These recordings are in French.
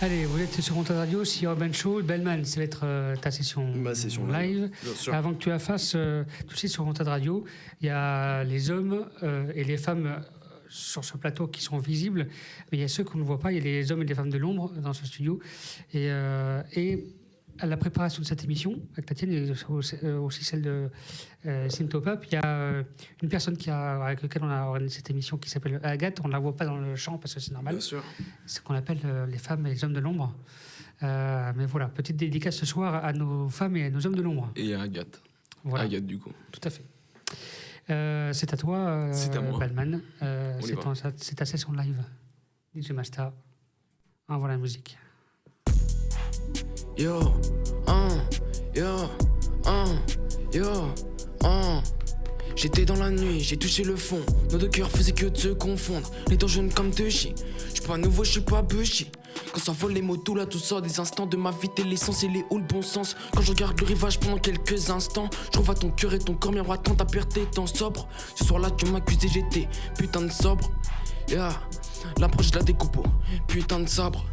Allez, vous êtes sur Rontaine Radio, c'est Urban Show. Bellman, ça va être ta session, ma session live. Bien sûr. Avant que tu la fasses, tu sais, sur Rontaine Radio, il y a les hommes et les femmes sur ce plateau qui sont visibles, mais il y a ceux qu'on ne voit pas. Il y a les hommes et les femmes de l'ombre dans ce studio. Et à la préparation de cette émission, avec la tienne et aussi celle de Synthopop, il y a une personne avec laquelle on a organisé cette émission qui s'appelle Agathe. On ne la voit pas dans le champ parce que c'est normal. Bien sûr. C'est ce qu'on appelle les femmes et les hommes de l'ombre. Mais voilà, petite dédicace ce soir à nos femmes et à nos hommes de l'ombre. Et à Agathe. Voilà. Agathe, du coup. Tout à fait. C'est à toi, c'est à moi. Bellman. C'est ta session live. DJ Masta. Envoie la musique. Yo, J'étais dans la nuit, j'ai touché le fond. Nos deux cœurs faisaient que de se confondre. Les dents jaunes comme deux chiens. J'suis pas nouveau, j'suis pas bushy. Quand ça vole les motos, là tout sort des instants de ma vie, t'es l'essentiel et où le bon sens. Quand je regarde le rivage pendant quelques instants, je revois ton cœur et ton corps miroitant ta pureté étant sobre. Ce soir-là tu m'accusais, j'étais putain de sobre. Yeah, l'approche de la découpe, putain de sabre.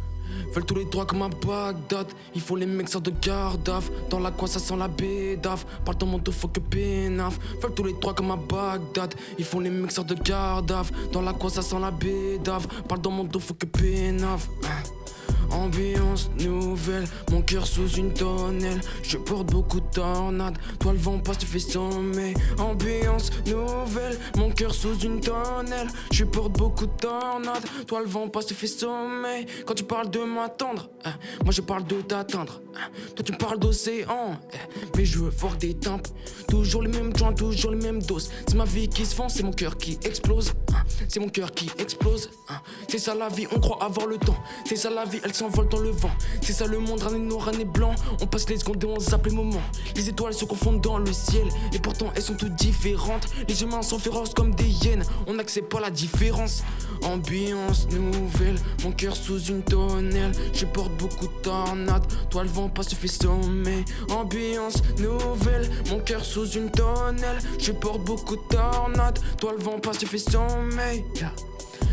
Veulent tous les droits comme à Bagdad. Il faut les mecs sortent de garde af. Dans la coin ça sent la bédaf. Parle dans mon dos faut que pénaf. Veulent tous les droits comme à Bagdad. Il faut les mecs sortent de garde af. Dans la coin ça sent la bédaf. Parle dans mon dos faut que pénaf. Ambiance nouvelle, mon cœur sous une tonnelle. Je porte beaucoup de tornades, toi le vent passe, tu fais sommeil. Ambiance nouvelle, mon cœur sous une tonnelle. Je porte beaucoup de tornades, toi le vent passe, tu fais sommeil. Quand tu parles de m'attendre, moi je parle de t'atteindre. Toi tu parles d'océan, mais je veux voir des tempes. Toujours les mêmes joints, toujours les mêmes doses. C'est ma vie qui se fend, c'est mon cœur qui explose. C'est mon cœur qui explose. C'est ça la vie, on croit avoir le temps. C'est ça la vie, elle s'envole dans le vent. C'est ça le monde, rien n'est noir, rien n'est blanc. On passe les secondes et on zappe les moments. Les étoiles se confondent dans le ciel, et pourtant elles sont toutes différentes. Les humains sont féroces comme des hyènes, on n'accepte pas la différence. Ambiance nouvelle, mon cœur sous une tonnelle. Je porte beaucoup de tornades, toi le vent passe, tu fais sommeil. Ambiance nouvelle, mon cœur sous une tonnelle. Je porte beaucoup de tornades, toi le vent passe, tu fais sommeil. Yeah.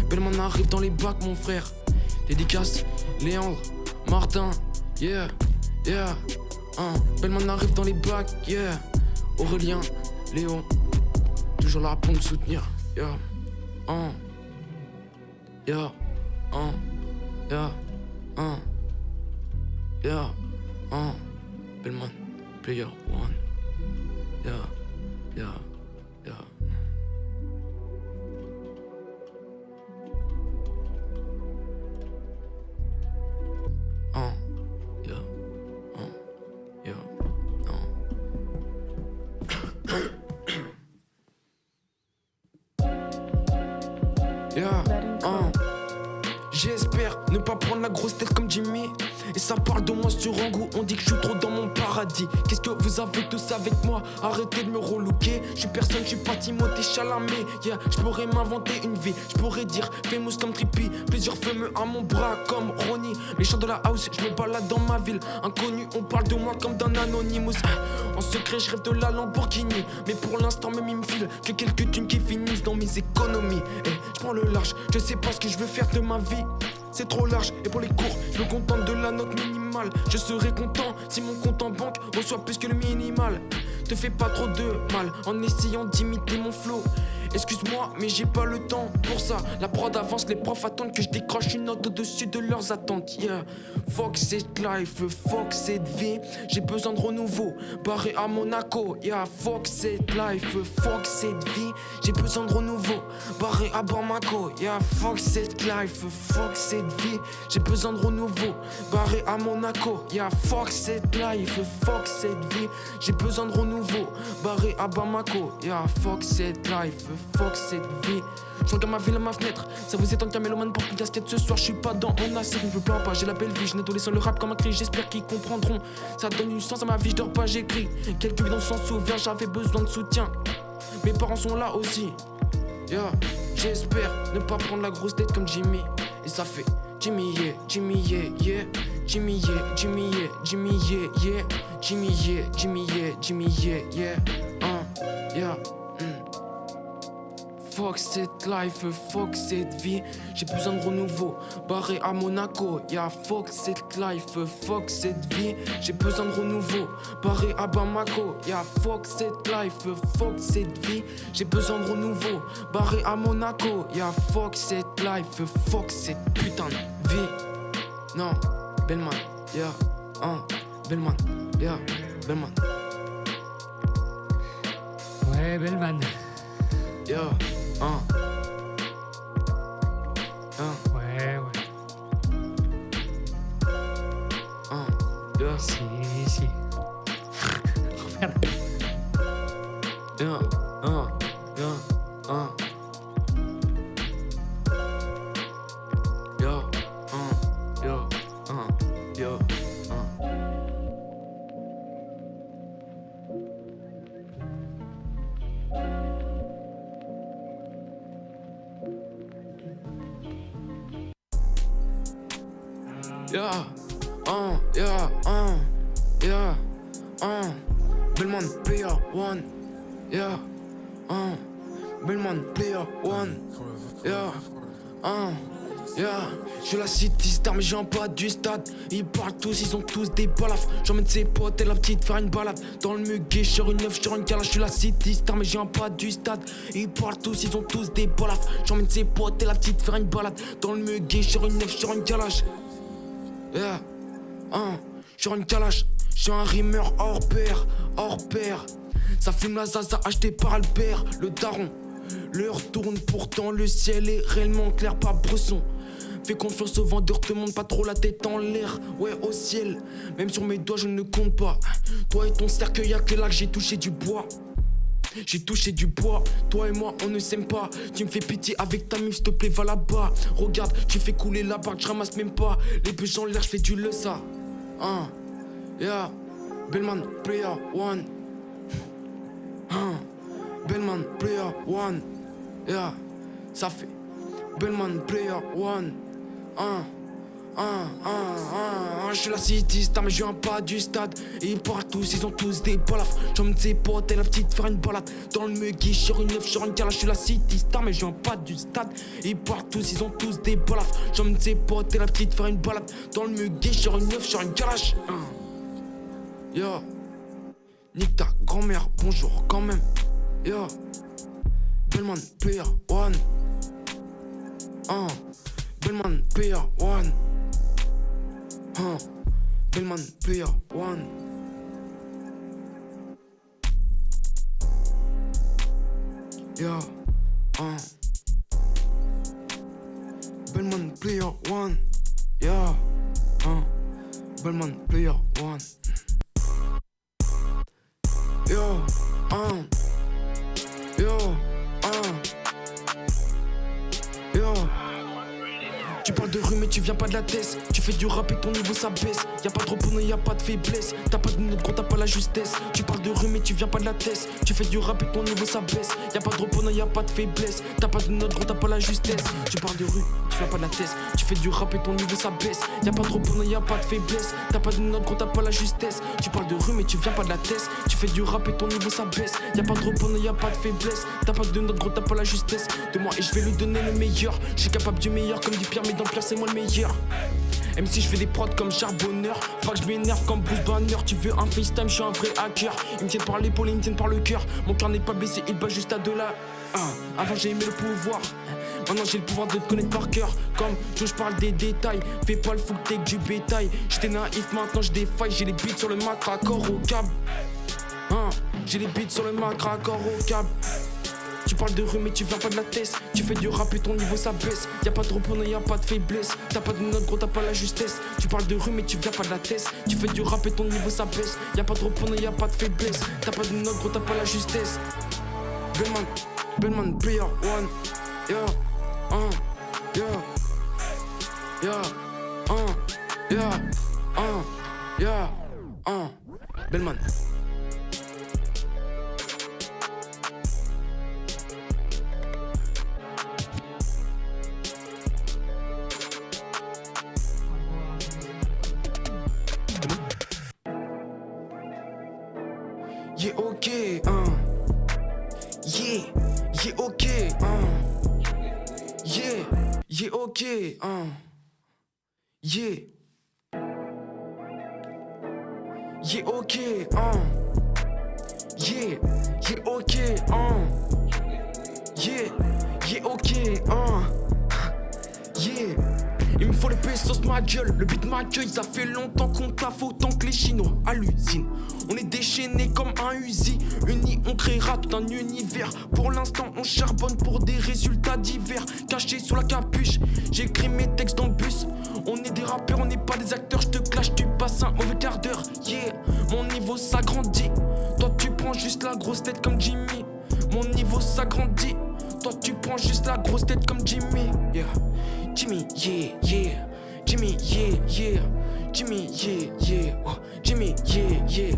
Bellman arrive dans les bacs mon frère. Dédicace, Léandre, Martin, yeah, yeah. Bellman arrive dans les bacs, yeah. Aurélien, Léon, toujours là pour me soutenir, yeah. Yeah, yeah, yeah, Bellman, player one, yeah, yeah, yeah. J'espère ne pas prendre la grosse tête comme Jimmy. Et ça parle de moi sur Rangou, on dit que je suis trop dans mon paradis. Qu'est-ce que vous avez tous avec moi? Arrêtez de me relooker. Je suis personne, je suis pas Timothée Chalamet. Yeah, je pourrais m'inventer une vie, je pourrais dire famous comme Trippy. Plusieurs feux me à mon bras comme Ronnie. Les chants de la house, je me balade dans ma ville. Inconnu, on parle de moi comme d'un anonymous. En secret, je rêve de la Lamborghini. Mais pour l'instant, même il me file que quelques thunes qui finissent dans mes économies. Et je prends le large, je sais pas ce que je veux faire de ma vie. C'est trop large et pour les cours, je me contente de la note minimale. Je serais content si mon compte en banque reçoit plus que le minimal. Te fais pas trop de mal en essayant d'imiter mon flow. Excuse-moi mais j'ai pas le temps pour ça. La prod avance, les profs attendent que je décroche une note au-dessus de leurs attentes. Yeah, fuck cette life, fuck cette vie. J'ai besoin de renouveau, barré à Monaco. Yeah, fuck cette life, fuck cette vie. J'ai besoin de renouveau, barré à Bamako. Yeah, fuck cette life, fuck cette vie. J'ai besoin de renouveau, barré à Monaco. Yeah, fuck cette life, fuck cette vie. J'ai besoin de renouveau, barré à Bamako. Yeah, fuck cette life, fuck cette vie. Je regarde ma ville à ma fenêtre. Ça vous étonne qu'un mélomane porte une casquette ce soir. Je suis pas dans on a c'est je me plains pas, j'ai la belle vie. Je n'adolescent le rap comme un cri. J'espère qu'ils comprendront. Ça donne du sens à ma vie, je dors pas, j'écris. Quelques bidons s'en souviennent, j'avais besoin de soutien. Mes parents sont là aussi. Yeah, j'espère ne pas prendre la grosse tête comme Jimmy. Et ça fait Jimmy yeah, Jimmy yeah, yeah. Jimmy yeah, Jimmy yeah, Jimmy yeah, yeah. Jimmy yeah, Jimmy yeah, Jimmy yeah, yeah. Yeah. fuck cette life, fuck cette vie. J'ai besoin de renouveau, barré à Monaco. Yeah, fuck cette life, fuck cette vie. J'ai besoin de renouveau, barré à Bamako. Yeah, fuck cette life, fuck cette vie. J'ai besoin de renouveau, barré à Monaco. Yeah, fuck cette life, fuck cette putain de vie. Non, Bellman, yeah, Bellman, yeah, Bellman. Ouais, Bellman. Yeah, Ouais. Yeah, Si. Regarde. yeah, yeah, Bellman player one, yeah, Bellman player one, yeah, je la city star mais j'ai un pas du stade. Ils parlent tous, ils ont tous des balafres. J'emmène ses potes et la petite faire une balade. Dans le muguet, sur une neuf, sur une calache. Je suis la city star mais j'ai un pas du stade. Ils parlent tous, ils ont tous des balafres. J'emmène ses potes et la petite faire une balade. Dans le muguet, sur une neuf, sur une calache. Yeah, sur une calache. J'suis un rimeur hors pair. Ça fume la zaza achetée par le père, le daron. L'heure tourne pourtant, le ciel est réellement clair, pas bresson. Fais confiance au vendeur, te monte pas trop la tête en l'air, ouais au ciel. Même sur mes doigts je ne compte pas. Toi et ton cercueil, y'a que là que j'ai touché du bois. J'ai touché du bois, toi et moi on ne s'aime pas. Tu me fais pitié avec ta mif, s'il te plaît va là-bas. Regarde, tu fais couler la barque, je ramasse même pas. Les bûches en l'air, je fais du le ça. Yeah, Bellman player one. Bellman player one. Yeah, ça fait Bellman player one. Je suis la city star mais je viens pas du stade. Et ils parlent tous, ils ont tous des balafres. J'emmène ses potes et la petite faire une balade. Dans le muguet, sur une neuf, sur une calache. Je suis la city star mais je viens pas du stade. Et ils parlent tous, ils ont tous des balafres. J'emmène ses potes et la petite faire une balade. Dans le muguet, sur une neuf, sur une calache. Yo, nique ta grand-mère, bonjour quand même. Yo, Bellman player one. Bellman player one. Bellman player one. Yeah, Bellman player one. Yeah, Bellman player one. Yo, Tu parles de rue mais tu viens pas de la tête. Tu fais du rap et ton niveau ça baisse. Y'a pas de repos, y'a pas de faiblesse. T'as pas de note gros, t'as pas la justesse. Tu parles de rue mais tu viens pas de la tête. Tu fais du rap et ton niveau ça baisse. Y'a pas de repos, y'a pas de faiblesse. T'as pas de note gros, t'as pas la justesse. Tu parles de rue, tu viens pas de la tête. Tu fais du rap et ton niveau ça baisse. Y'a pas de repos, y'a pas de faiblesse. T'as pas de note gros, t'as pas la justesse. Tu parles de rue mais tu viens pas de la tête. Tu fais du rap et ton niveau ça baisse. Y'a pas de repos, y'a pas de faiblesse. T'as pas de note gros, t'as pas la justesse. De moi et je vais lui donner le meilleur. Je suis capable du meilleur comme du pire mais dans le pire c'est moi le meilleur. Même si je fais des prods comme charbonneur, faut que je m'énerve comme Bruce Banner. Tu veux un FaceTime, je suis un vrai hacker. Ils me tiennent par l'épaule, ils me tiennent par le cœur. Mon cœur n'est pas blessé, il bat juste à $1. Avant j'ai aimé le pouvoir, maintenant j'ai le pouvoir de te connaître par cœur. Comme je parle des détails, fais pas le fou que t'es que du bétail. J'étais naïf, maintenant j'ai des failles. J'ai les beats sur le Mac, raccord au câble. J'ai les beats sur le Mac, raccord au câble. Tu parles de rue mais tu viens pas de la tête. Tu fais du rap et ton niveau ça baisse. Y'a pas de repos, y'a pas de faiblesse. T'as pas de note gros, t'as pas la justesse. Tu parles de rue mais tu viens pas de la tête. Tu fais du rap et ton niveau ça baisse. Y'a pas de repos, y'a pas de faiblesse. T'as pas de note gros, t'as pas la justesse. Bellman player one. Yeah, Bellman. Yeah, ok, yeah, Yeah, ok, yeah, yeah, ok, yeah. Yeah, ok, yeah, yeah, ok, yeah, yeah, ok, yeah. Il me faut les pesos, ma gueule, le beat m'accueille. Ça fait longtemps qu'on taffe autant que les Chinois à l'usine. On est déchaînés comme un Uzi. Unis, on créera tout un univers. Pour l'instant, on charbonne pour des résultats divers. Cachés sous la capuche, j'écris mes textes dans le bus. On est des rappeurs, on n'est pas des acteurs. Je te clash, tu passes un mauvais quart d'heure. Yeah, mon niveau s'agrandit. Toi, tu prends juste la grosse tête comme Jimmy. Mon niveau s'agrandit. Toi, tu prends juste la grosse tête comme Jimmy. Yeah. Jimmy, yeah, yeah. Jimmy, yeah, yeah. Jimmy, yeah, yeah. Oh, Jimmy, yeah, yeah.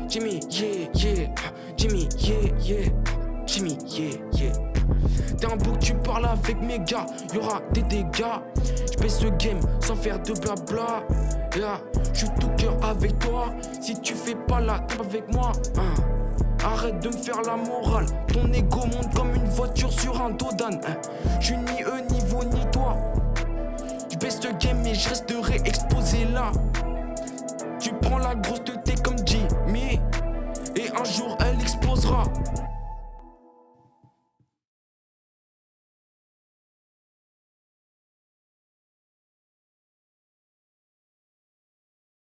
Jimmy, yeah, yeah. Jimmy, yeah, yeah. Jimmy, yeah, yeah. T'es un bouc, tu parles avec mes gars. Y'aura des dégâts. J'baisse le game sans faire de blabla. Yeah. J'suis tout cœur avec toi. Si tu fais pas la tape avec moi, arrête de me faire la morale. Ton ego monte comme une voiture sur un dos d'âne. J'suis ni eux, ni vous, ni toi. J'baisse le game et j'resterai exposé là. Tu prends la grosse tête comme Jimmy et un jour elle explosera.